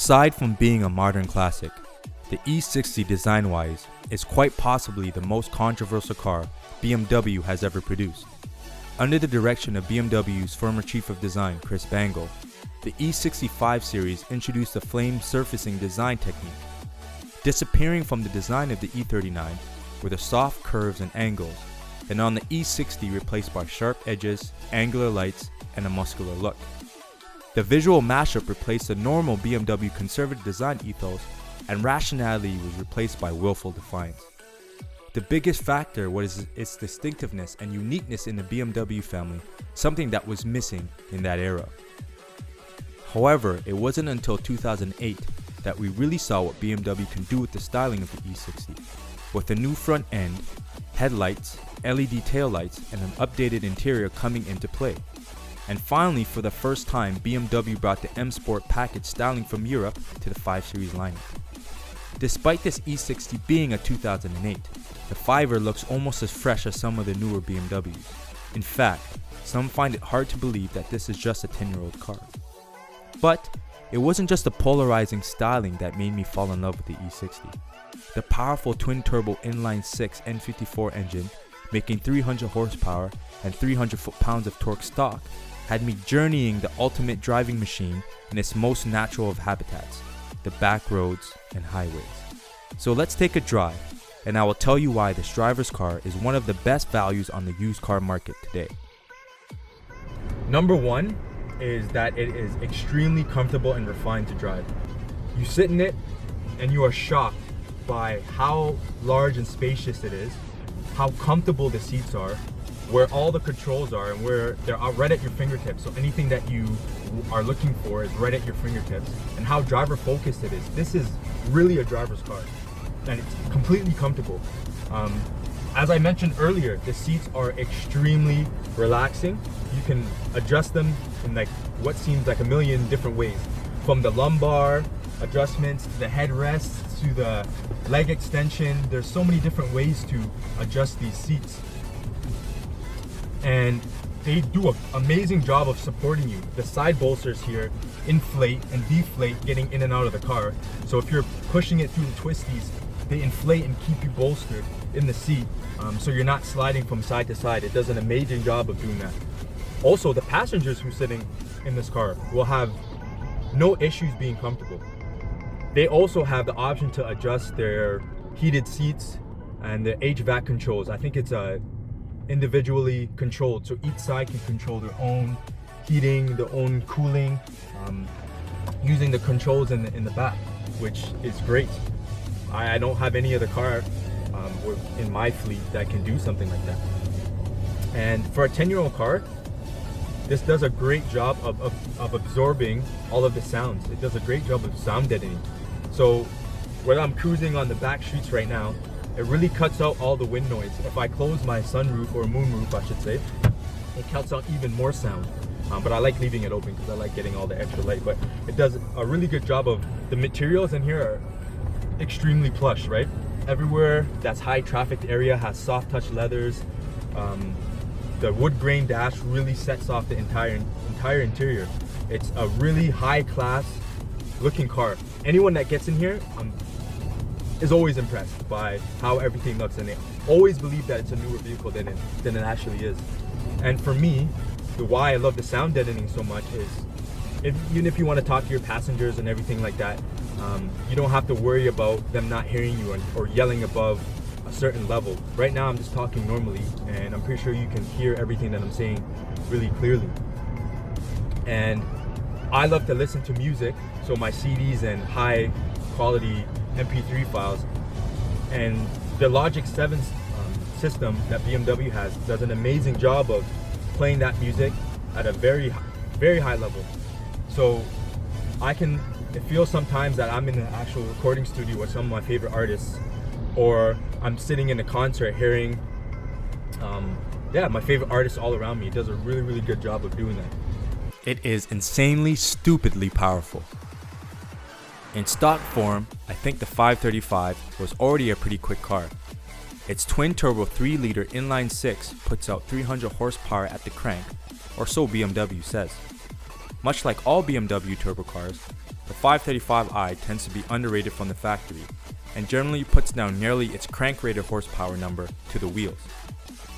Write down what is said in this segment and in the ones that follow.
Aside from being a modern classic, the E60 design-wise is quite possibly the most controversial car BMW has ever produced. Under the direction of BMW's former chief of design, Chris Bangle, the E60 5 Series introduced a flame surfacing design technique, disappearing from the design of the E39 with the soft curves and angles, and on the E60 replaced by sharp edges, angular lights, and a muscular look. The visual mashup replaced the normal BMW conservative design ethos, and rationality was replaced by willful defiance. The biggest factor was its distinctiveness and uniqueness in the BMW family, something that was missing in that era. However, it wasn't until 2008 that we really saw what BMW can do with the styling of the E60, with a new front end, headlights, LED taillights, and an updated interior coming into play. And finally, for the first time, BMW brought the M Sport package styling from Europe to the 5 Series lineup. Despite this E60 being a 2008, the 5er looks almost as fresh as some of the newer BMWs. In fact, some find it hard to believe that this is just a 10-year-old car. But it wasn't just the polarizing styling that made me fall in love with the E60. The powerful twin-turbo inline-6 N54 engine, making 300 horsepower and 300 foot-pounds of torque stock, had me journeying the ultimate driving machine in its most natural of habitats, the back roads and highways. So let's take a drive, and I will tell you why this driver's car is one of the best values on the used car market today. Number one is that it is extremely comfortable and refined to drive. You sit in it and you are shocked by how large and spacious it is, how comfortable the seats are, where all the controls are, and where they're right at your fingertips. So anything that you are looking for is right at your fingertips, and how driver focused it is. This is really a driver's car, and it's completely comfortable. As I mentioned earlier, the seats are extremely relaxing. You can adjust them in like what seems like a million different ways, from the lumbar adjustments to the headrests to the leg extension. There's so many different ways to adjust these seats, and they do an amazing job of supporting you. The side bolsters here inflate and deflate getting in and out of the car. So if you're pushing it through the twisties, they inflate and keep you bolstered in the seat, so you're not sliding from side to side. It does an amazing job of doing that. Also, the passengers who are sitting in this car will have no issues being comfortable. They also have the option to adjust their heated seats and the HVAC controls. I think it's individually controlled, so each side can control their own heating, their own cooling, using the controls in the back, which is great. I don't have any other car in my fleet that can do something like that. And for a 10-year-old car, this does a great job of absorbing all of the sounds. It does a great job of sound deadening. So when I'm cruising on the back streets right now, it really cuts out all the wind noise. If I close my sunroof, or moonroof I should say, it cuts out even more sound. But I like leaving it open because I like getting all the extra light. But it does a really good job of, the materials in here are extremely plush, right? Everywhere that's high trafficked area has soft touch leathers. The wood grain dash really sets off the entire interior. It's a really high class looking car. Anyone that gets in here is always impressed by how everything looks, and they always believe that it's a newer vehicle than it actually is. And for me, why I love the sound deadening so much is, even if you want to talk to your passengers and everything like that, you don't have to worry about them not hearing you or yelling above a certain level. Right now I'm just talking normally, and I'm pretty sure you can hear everything that I'm saying really clearly. And I love to listen to music, so my CDs and high quality MP3 files, and the Logic 7 system that BMW has does an amazing job of playing that music at a very high level. So it feels sometimes that I'm in an actual recording studio with some of my favorite artists, or I'm sitting in a concert hearing my favorite artists all around me. It does a really good job of doing that. It is insanely, stupidly powerful. In stock form, I think the 535 was already a pretty quick car. Its twin-turbo 3-liter inline-6 puts out 300 horsepower at the crank, or so BMW says. Much like all BMW turbo cars, the 535i tends to be underrated from the factory and generally puts down nearly its crank-rated horsepower number to the wheels.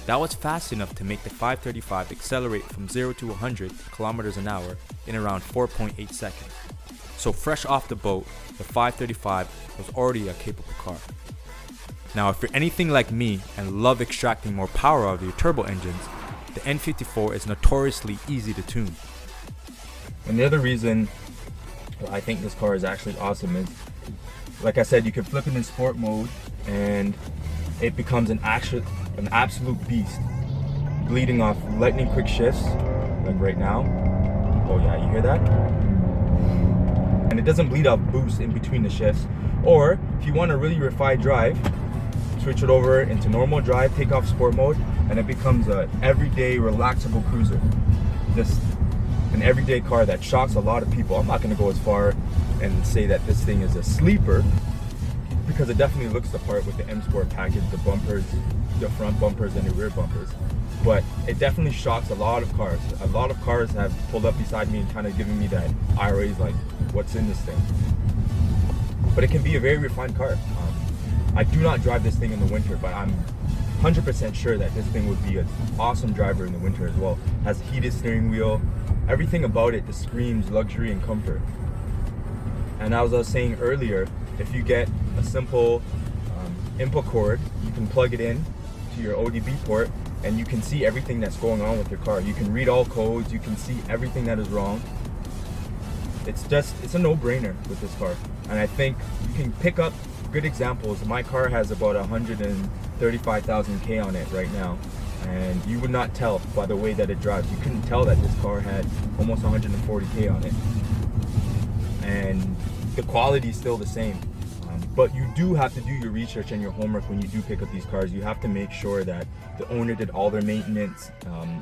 That was fast enough to make the 535 accelerate from 0 to 100 kilometers an hour in around 4.8 seconds. So fresh off the boat, the 535 was already a capable car. Now if you're anything like me and love extracting more power out of your turbo engines, the N54 is notoriously easy to tune. And the other reason I think this car is actually awesome is, like I said, you can flip it in sport mode and it becomes an absolute beast, bleeding off lightning quick shifts, like right now. Oh yeah, you hear that? And it doesn't bleed off boost in between the shifts. Or if you want a really refined drive, switch it over into normal drive, take off sport mode, and it becomes a everyday relaxable cruiser. Just an everyday car that shocks a lot of people. I'm not going to go as far and say that this thing is a sleeper, because it definitely looks the part with the M Sport package, the bumpers, the front bumpers and the rear bumpers. But it definitely shocks a lot of cars. A lot of cars have pulled up beside me and kind of given me that IRA's like, what's in this thing? But it can be a very refined car. I do not drive this thing in the winter, but I'm 100% sure that this thing would be an awesome driver in the winter as well. Has a heated steering wheel. Everything about it just screams luxury and comfort. And as I was saying earlier, if you get a simple input cord, you can plug it in to your ODB port and you can see everything that's going on with your car. You can read all codes, you can see everything that is wrong. It's a no-brainer with this car. And I think you can pick up good examples. My car has about 135,000 K on it right now. And you would not tell by the way that it drives. You couldn't tell that this car had almost 140K on it. And the quality is still the same. But you do have to do your research and your homework when you do pick up these cars. You have to make sure that the owner did all their maintenance,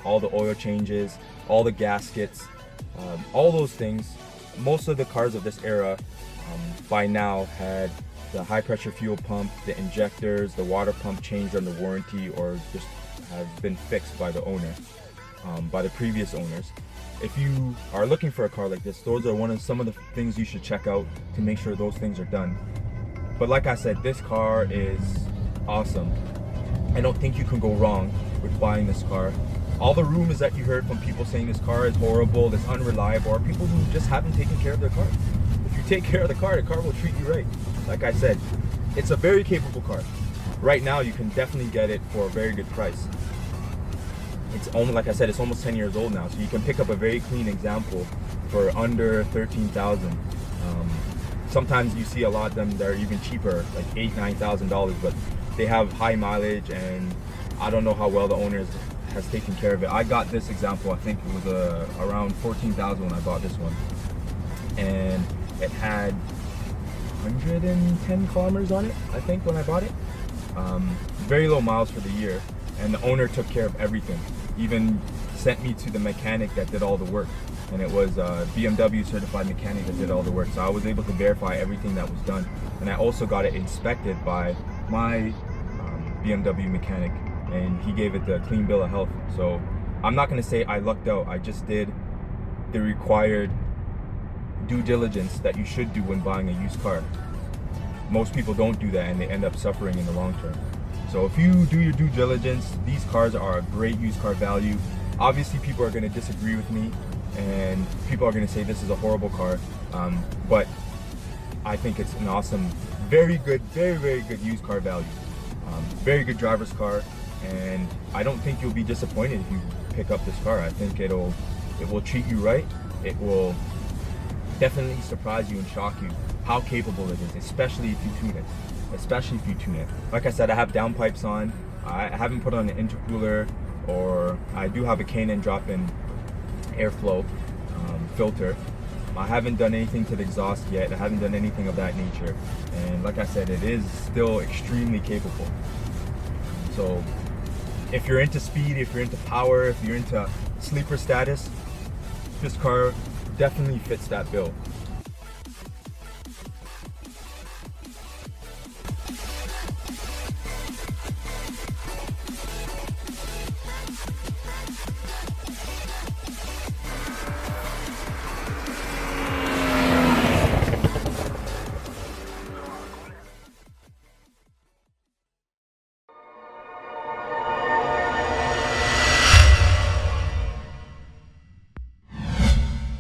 all the oil changes, all the gaskets, all those things. Most of the cars of this era by now had the high pressure fuel pump, the injectors, the water pump changed under warranty or just have been fixed by the owner, by the previous owners. If you are looking for a car like this, those are some of the things you should check out to make sure those things are done. But like I said, this car is awesome. I don't think you can go wrong with buying this car. All the rumors that you heard from people saying this car is horrible, it's unreliable, are people who just haven't taken care of their car. If you take care of the car will treat you right. Like I said, it's a very capable car. Right now, you can definitely get it for a very good price. It's only, like I said, it's almost 10 years old now, so you can pick up a very clean example for under 13,000. Sometimes you see a lot of them that are even cheaper, like $8,000-9,000, but they have high mileage, and I don't know how well the owner has taken care of it. I got this example, I think it was around 14,000 when I bought this one, and it had 110 kilometers on it, I think, when I bought it. Very low miles for the year, and the owner took care of everything. Even sent me to the mechanic that did all the work, and it was a BMW certified mechanic that did all the work. So I was able to verify everything that was done, and I also got it inspected by my BMW mechanic, and he gave it the clean bill of health. So I'm not going to say I lucked out. I just did the required due diligence that you should do when buying a used car. Most people don't do that, and they end up suffering in the long term. So if you do your due diligence, these cars are a great used car value. Obviously, people are going to disagree with me, and people are going to say this is a horrible car, but I think it's an awesome, very good, very good used car value. Very good driver's car, and I don't think you'll be disappointed if you pick up this car. I think it will treat you right. It will definitely surprise you and shock you how capable it is, especially if you tune it. Like I said, I have downpipes on. I haven't put on an intercooler, or I do have a K&N drop-in airflow filter. I haven't done anything to the exhaust yet. I haven't done anything of that nature. And like I said, it is still extremely capable. So if you're into speed, if you're into power, if you're into sleeper status, this car definitely fits that bill.